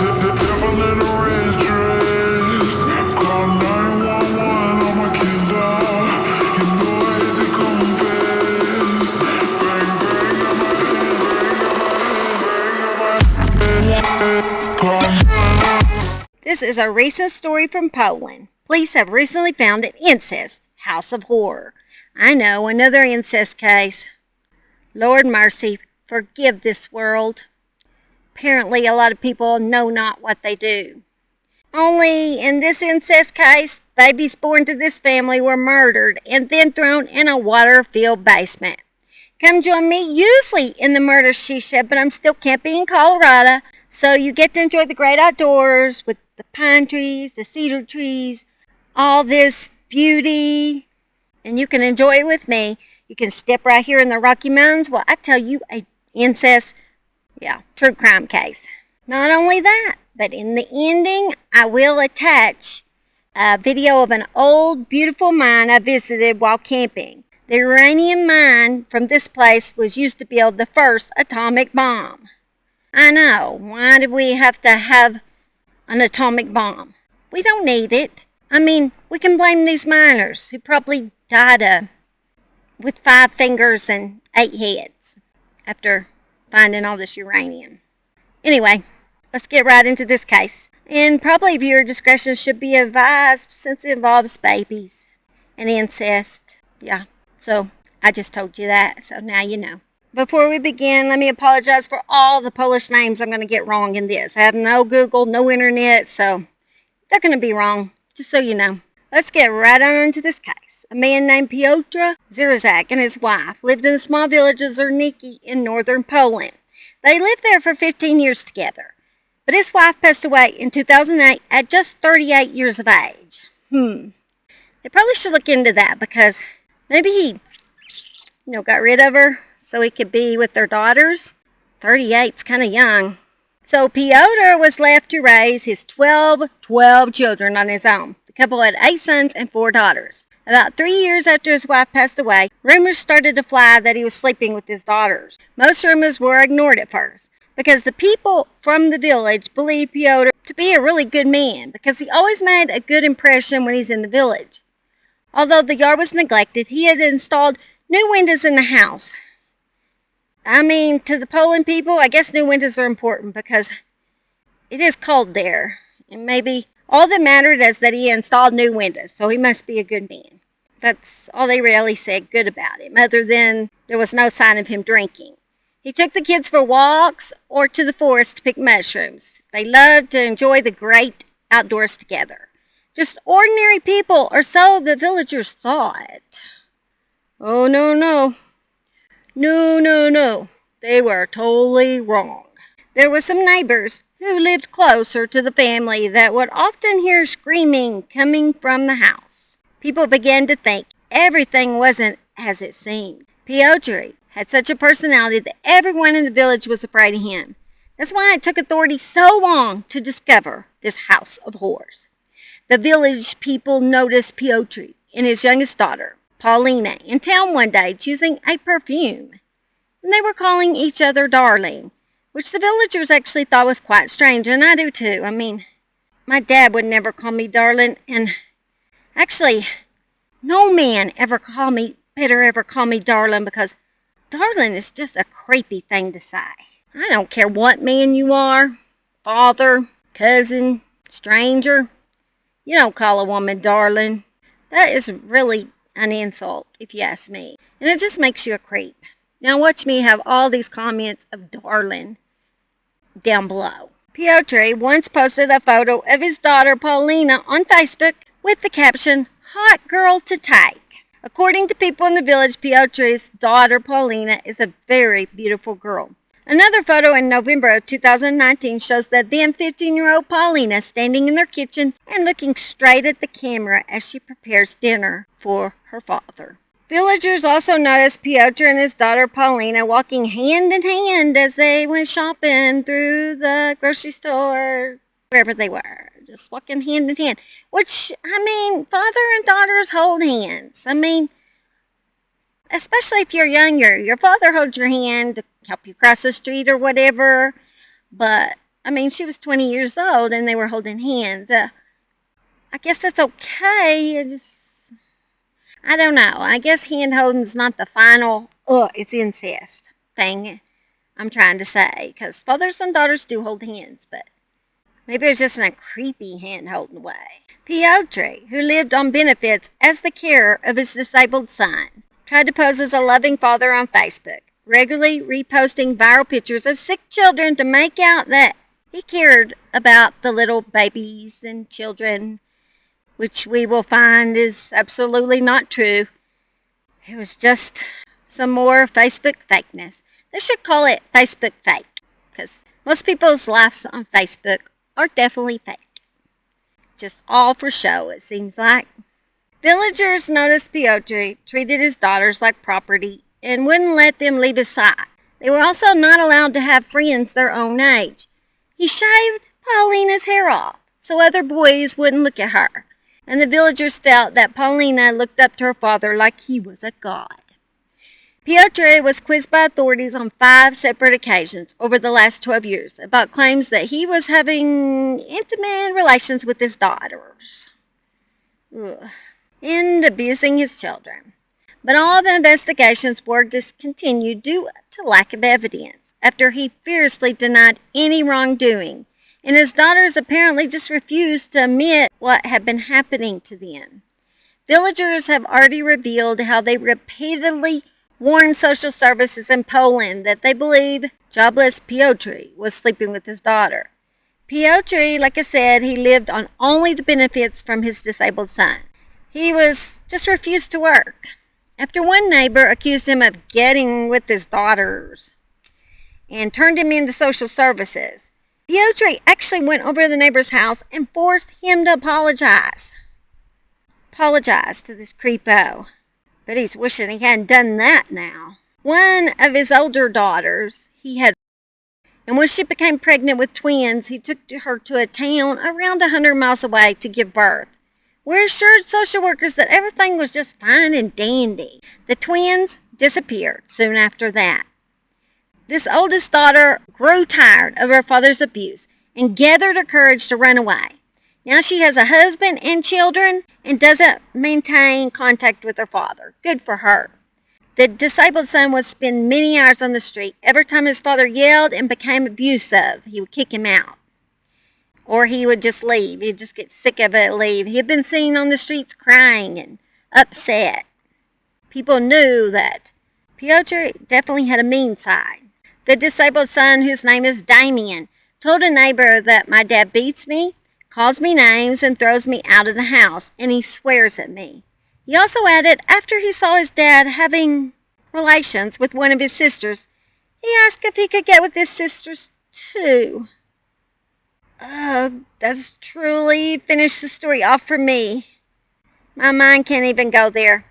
Devil in a red dress. Call 911 on my killer. You know I had to confess. Bang, bang on my head, bang on my head, bang on my head. This is a recent story from Poland. Police have recently found an incest house of horror. I know, another incest case. Lord mercy, forgive this world. Apparently, a lot of people know not what they do. Only in this incest case, babies born to this family were murdered and then thrown in a water-filled basement. Come join me, usually in the murder she shed, but I'm still camping in Colorado, so you get to enjoy the great outdoors with the pine trees, the cedar trees, all this beauty, and you can enjoy it with me. You can step right here in the Rocky Mountains while I tell you a incest, true crime case. Not only that, but in the ending, I will attach a video of an old, beautiful mine I visited while camping. The uranium mine from this place was used to build the first atomic bomb. I know, why did we have to have an atomic bomb? We don't need it. I mean, we can blame these miners who probably died with 5 fingers and 8 heads after finding all this uranium. Anyway, let's get right into this case. And probably viewer discretion should be advised since it involves babies and incest. Yeah, so I just told you that, so now you know. Before we begin, let me apologize for all the Polish names I'm going to get wrong in this. I have no Google, no internet, so they're going to be wrong, just so you know. Let's get right on into this case. A man named Piotr Gierasik'S and his wife lived in a small village of Sree in northern Poland. They lived there for 15 years together, but his wife passed away in 2008 at just 38 years of age. They probably should look into that because maybe he, got rid of her so he could be with their daughters. 38's kind of young. So Piotr was left to raise his 12 children on his own. The couple had 8 sons and 4 daughters. About 3 years after his wife passed away, rumors started to fly that he was sleeping with his daughters. Most rumors were ignored at first, because the people from the village believed Piotr to be a really good man, because he always made a good impression when he's in the village. Although the yard was neglected, he had installed new windows in the house. I mean, to the Poland people, I guess new windows are important because it is cold there, and maybe all that mattered is that he installed new windows, so he must be a good man. That's all they really said good about him, other than there was no sign of him drinking. He took the kids for walks or to the forest to pick mushrooms. They loved to enjoy the great outdoors together. Just ordinary people, or so the villagers thought. Oh, no. No. They were totally wrong. There were some neighbors who lived closer to the family that would often hear screaming coming from the house. People began to think everything wasn't as it seemed. Piotr had such a personality that everyone in the village was afraid of him. That's why it took authorities so long to discover this house of horrors. The village people noticed Piotr and his youngest daughter, Paulina, in town one day choosing a perfume. And they were calling each other darling, which the villagers actually thought was quite strange, and I do too. I mean, my dad would never call me darling, and actually, no man ever called me darling, because darling is just a creepy thing to say. I don't care what man you are, father, cousin, stranger, you don't call a woman darling. That is really an insult, if you ask me, and it just makes you a creep. Now watch me have all these comments of darling down below. Piotr once posted a photo of his daughter Paulina on Facebook with the caption, "Hot girl to take." According to people in the village, Piotr's daughter Paulina is a very beautiful girl. Another photo in November of 2019 shows the then 15-year-old Paulina standing in their kitchen and looking straight at the camera as she prepares dinner for her father. Villagers also noticed Piotr and his daughter Paulina walking hand in hand as they went shopping through the grocery store, wherever they were, just walking hand in hand. Which, I mean, father and daughters hold hands. I mean, especially if you're younger, your father holds your hand to help you cross the street or whatever. But I mean, she was 20 years old and they were holding hands. I guess that's okay. I don't know. I guess hand holding's not the final, it's incest thing I'm trying to say. Because fathers and daughters do hold hands, but maybe it's just in a creepy hand holding way. Piotr, who lived on benefits as the carer of his disabled son, tried to pose as a loving father on Facebook, regularly reposting viral pictures of sick children to make out that he cared about the little babies and children, which we will find is absolutely not true. It was just some more Facebook fakeness. They should call it Facebook fake, because most people's lives on Facebook are definitely fake. Just all for show, it seems like. Villagers noticed Piotr treated his daughters like property and wouldn't let them leave his side. They were also not allowed to have friends their own age. He shaved Paulina's hair off so other boys wouldn't look at her, and the villagers felt that Paulina looked up to her father like he was a god. Piotr was quizzed by authorities on 5 separate occasions over the last 12 years about claims that he was having intimate relations with his daughters. And abusing his children. But all the investigations were discontinued due to lack of evidence after he fiercely denied any wrongdoing, and his daughters apparently just refused to admit what had been happening to them. Villagers have already revealed how they repeatedly warned social services in Poland that they believe jobless Piotr was sleeping with his daughter. Piotr, like I said, he lived on only the benefits from his disabled son. He was just refused to work. After one neighbor accused him of getting with his daughters and turned him into social services, Piotr actually went over to the neighbor's house and forced him to apologize. Apologize to this creepo. But he's wishing he hadn't done that now. One of his older daughters, and when she became pregnant with twins, he took her to a town around 100 miles away to give birth. We assured social workers that everything was just fine and dandy. The twins disappeared soon after that. This oldest daughter grew tired of her father's abuse and gathered her courage to run away. Now she has a husband and children and doesn't maintain contact with her father. Good for her. The disabled son would spend many hours on the street. Every time his father yelled and became abusive, he would kick him out. Or he would just leave. He'd just get sick of it and leave. He had been seen on the streets crying and upset. People knew that Piotr definitely had a mean side. The disabled son, whose name is Damien, told a neighbor that my dad beats me, calls me names, and throws me out of the house, and he swears at me. He also added, after he saw his dad having relations with one of his sisters, he asked if he could get with his sisters too. That's truly finished the story off for me. My mind can't even go there.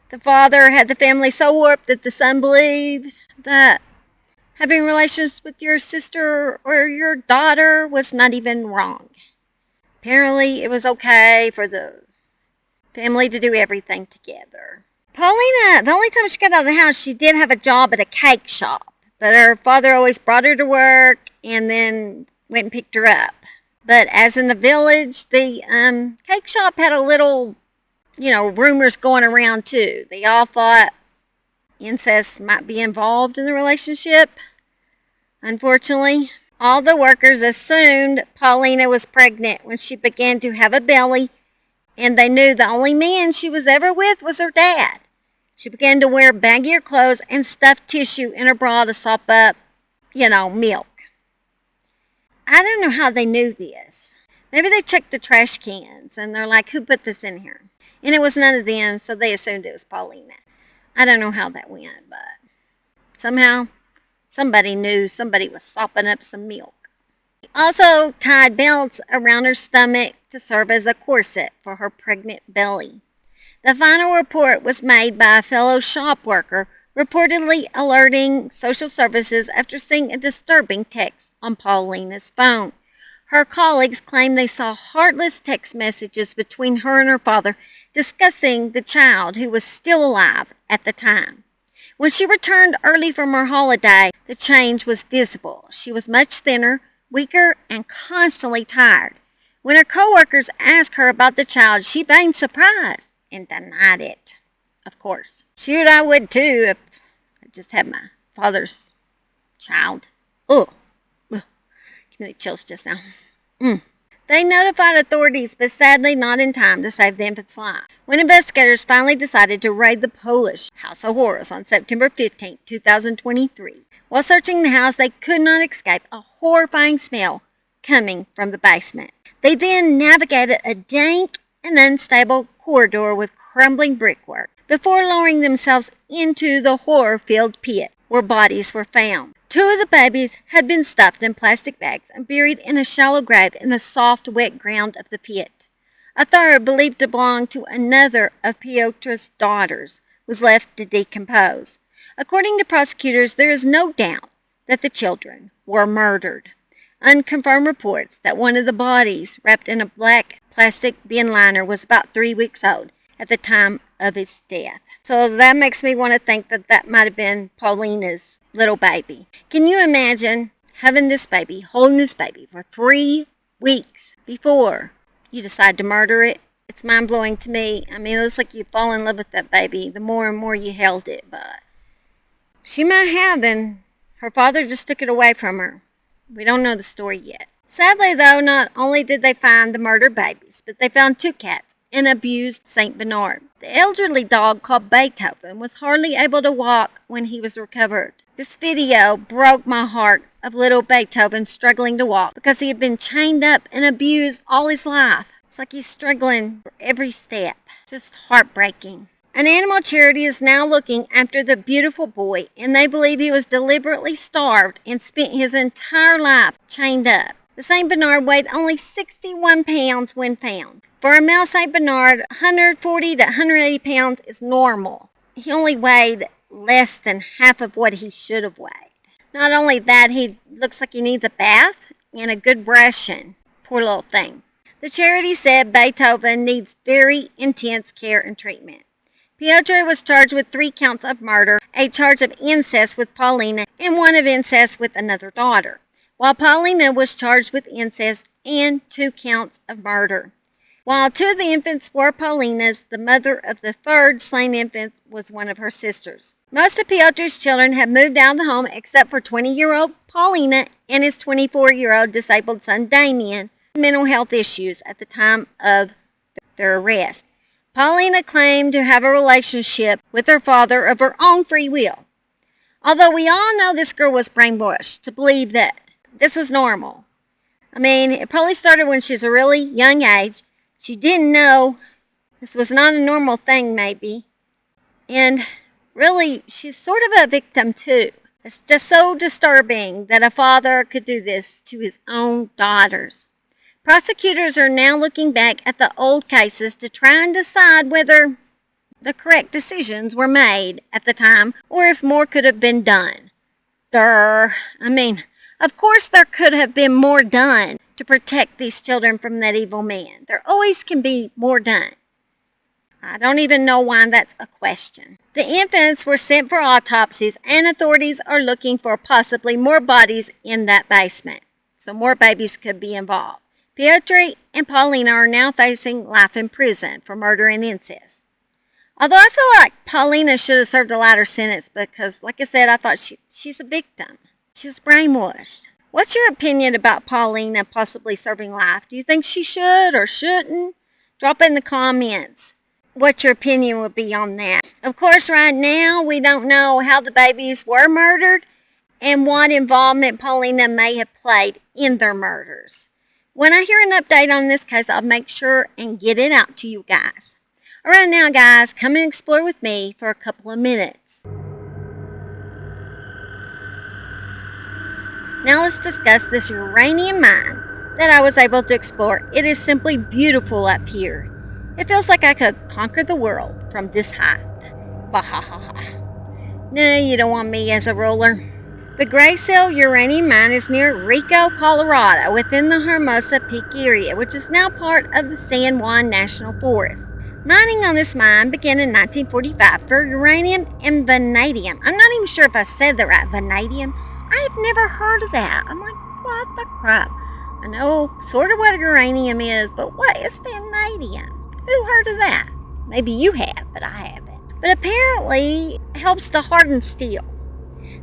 The father had the family so warped that the son believed that having relations with your sister or your daughter was not even wrong. Apparently, it was okay for the family to do everything together. Paulina, the only time she got out of the house, she did have a job at a cake shop. But her father always brought her to work and then went and picked her up. But as in the village, the cake shop had a little, rumors going around too. They all thought incest might be involved in the relationship. Unfortunately, all the workers assumed Paulina was pregnant when she began to have a belly, and they knew the only man she was ever with was her dad. She began to wear baggier clothes and stuffed tissue in her bra to sop up, milk. I don't know how they knew this. Maybe they checked the trash cans, and they're like, who put this in here? And it was none of them, so they assumed it was Paulina. I don't know how that went, but somehow somebody knew somebody was sopping up some milk. She also tied belts around her stomach to serve as a corset for her pregnant belly. The final report was made by a fellow shop worker, reportedly alerting social services after seeing a disturbing text on Paulina's phone. Her colleagues claimed they saw heartless text messages between her and her father discussing the child who was still alive at the time. When she returned early from her holiday, the change was visible. She was much thinner, weaker, and constantly tired. When her co-workers asked her about the child, she feigned surprise and denied it. Of course. Shoot, I would too if I just had my father's child. Ugh. Give me the chills just now. They notified authorities, but sadly not in time to save the infant's life. When investigators finally decided to raid the Polish House of Horrors on September 15, 2023, while searching the house, they could not escape a horrifying smell coming from the basement. They then navigated a dank and unstable corridor with crumbling brickwork before lowering themselves into the horror-filled pit where bodies were found. 2 of the babies had been stuffed in plastic bags and buried in a shallow grave in the soft, wet ground of the pit. A third, believed to belong to another of Piotr's daughters, was left to decompose. According to prosecutors, there is no doubt that the children were murdered. Unconfirmed reports that one of the bodies, wrapped in a black plastic bin liner, was about 3 weeks old at the time of his death. So that makes me want to think that that might have been Paulina's little baby. Can you imagine having this baby, holding this baby for 3 weeks before you decide to murder it? It's mind-blowing to me. I mean, it looks like you fall in love with that baby the more and more you held it, but she might have, and her father just took it away from her. We don't know the story yet. Sadly, though, not only did they find the murdered babies, but they found 2 cats, an abused St. Bernard. The elderly dog, called Beethoven, was hardly able to walk when he was recovered. This video broke my heart of little Beethoven struggling to walk because he had been chained up and abused all his life. It's like he's struggling for every step. Just heartbreaking. An animal charity is now looking after the beautiful boy, and they believe he was deliberately starved and spent his entire life chained up. The St. Bernard weighed only 61 pounds when found. For a male St. Bernard, 140 to 180 pounds is normal. He only weighed less than half of what he should have weighed. Not only that, he looks like he needs a bath and a good brushing. Poor little thing. The charity said Beethoven needs very intense care and treatment. Piotr was charged with 3 counts of murder, a charge of incest with Paulina, and 1 of incest with another daughter, while Paulina was charged with incest and 2 counts of murder. While 2 of the infants were Paulina's, the mother of the 3rd slain infant was one of her sisters. Most of Piotr's children have moved out of the home except for 20-year-old Paulina and his 24-year-old disabled son Damien, mental health issues at the time of their arrest. Paulina claimed to have a relationship with her father of her own free will. Although we all know this girl was brainwashed to believe that this was normal. I mean, it probably started when she was a really young age. She didn't know this was not a normal thing, maybe. And really, she's sort of a victim, too. It's just so disturbing that a father could do this to his own daughters. Prosecutors are now looking back at the old cases to try and decide whether the correct decisions were made at the time or if more could have been done. Of course there could have been more done to protect these children from that evil man. There always can be more done. I don't even know why that's a question. The infants were sent for autopsies, and authorities are looking for possibly more bodies in that basement. So more babies could be involved. Piotr and Paulina are now facing life in prison for murder and incest. Although I feel like Paulina should have served a lighter sentence because, like I said, I thought she's a victim. She was brainwashed. What's your opinion about Paulina possibly serving life? Do you think she should or shouldn't? Drop in the comments what your opinion would be on that. Of course, right now, we don't know how the babies were murdered and what involvement Paulina may have played in their murders. When I hear an update on this case, I'll make sure and get it out to you guys. All right, now, guys, come and explore with me for a couple of minutes. Now let's discuss this uranium mine that I was able to explore. It is simply beautiful up here. It feels like I could conquer the world from this height. Bahahaha. No, you don't want me as a ruler. The Gray Cell uranium mine is near Rico, Colorado, within the Hermosa Peak area, which is now part of the San Juan National Forest. Mining on this mine began in 1945 for uranium and vanadium. I'm not even sure if I said that right, vanadium. I have never heard of that. I'm like, What the crap? I know sort of what uranium is, but what is vanadium? Who heard of that? Maybe you have, but I haven't. But apparently it helps to harden steel.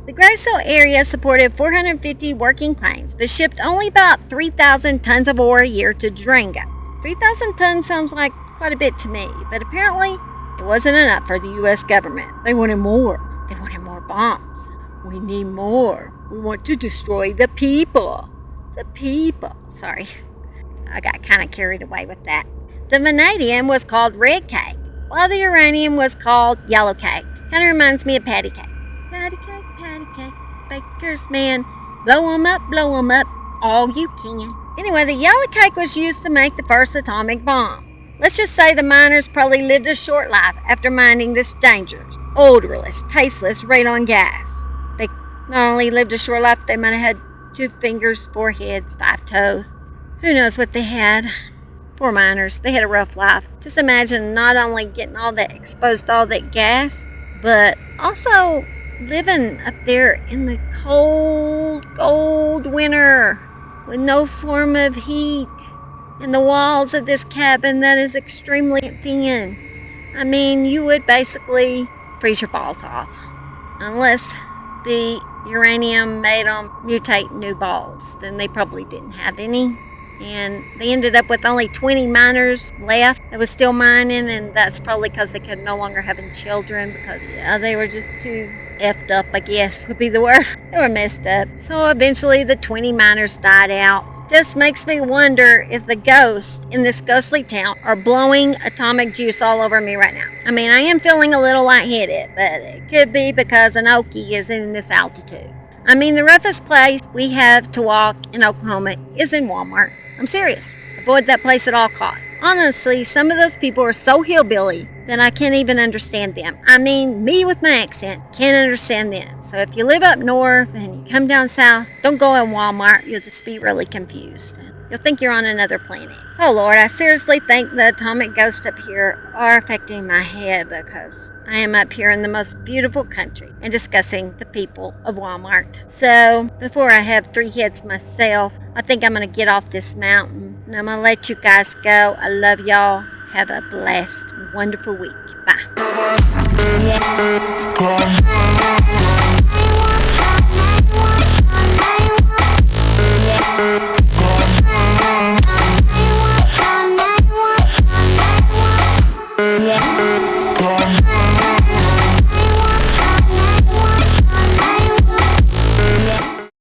The Gierasik'S area supported 450 working planes, but shipped only about 3,000 tons of ore a year to Durango. 3,000 tons sounds like quite a bit to me, but apparently it wasn't enough for the U.S. government. They wanted more. They wanted more bombs. We need more. We want to destroy the people. The people. Sorry, I got kind of carried away with that. The vanadium was called red cake, while the uranium was called yellow cake. Kind of reminds me of patty cake. Patty cake, baker's man. Blow 'em up, all you can. Anyway, the yellow cake was used to make the first atomic bomb. Let's just say the miners probably lived a short life after mining this dangerous, odorless, tasteless radon gas. They not only lived a short life, they might have had 2 fingers, 4 heads, 5 toes. Who knows what they had? Poor miners, they had a rough life. Just imagine not only getting all that exposed to all that gas, but also living up there in the cold winter with no form of heat in the walls of this cabin that is extremely thin. I mean, you would basically freeze your balls off unless the uranium made them mutate new balls. Then they probably didn't have any. And they ended up with only 20 miners left that was still mining, and that's probably because they could no longer having children because, they were just too effed up, I guess would be the word. They were messed up. So eventually the 20 miners died out. Just makes me wonder if the ghosts in this ghostly town are blowing atomic juice all over me right now. I mean, I am feeling a little lightheaded, but it could be because an Okie is in this altitude. I mean, the roughest place we have to walk in Oklahoma is in Walmart. I'm serious. Avoid that place at all costs. Honestly, some of those people are so hillbilly that I can't even understand them. I mean, me with my accent can't understand them. So if you live up north and you come down south, don't go in Walmart. You'll just be really confused. You'll think you're on another planet. Oh Lord, I seriously think the atomic ghosts up here are affecting my head because I am up here in the most beautiful country and discussing the people of Walmart. So before I have 3 heads myself, I think I'm going to get off this mountain and I'm going to let you guys go. I love y'all. Have a blessed, wonderful week. Bye. Come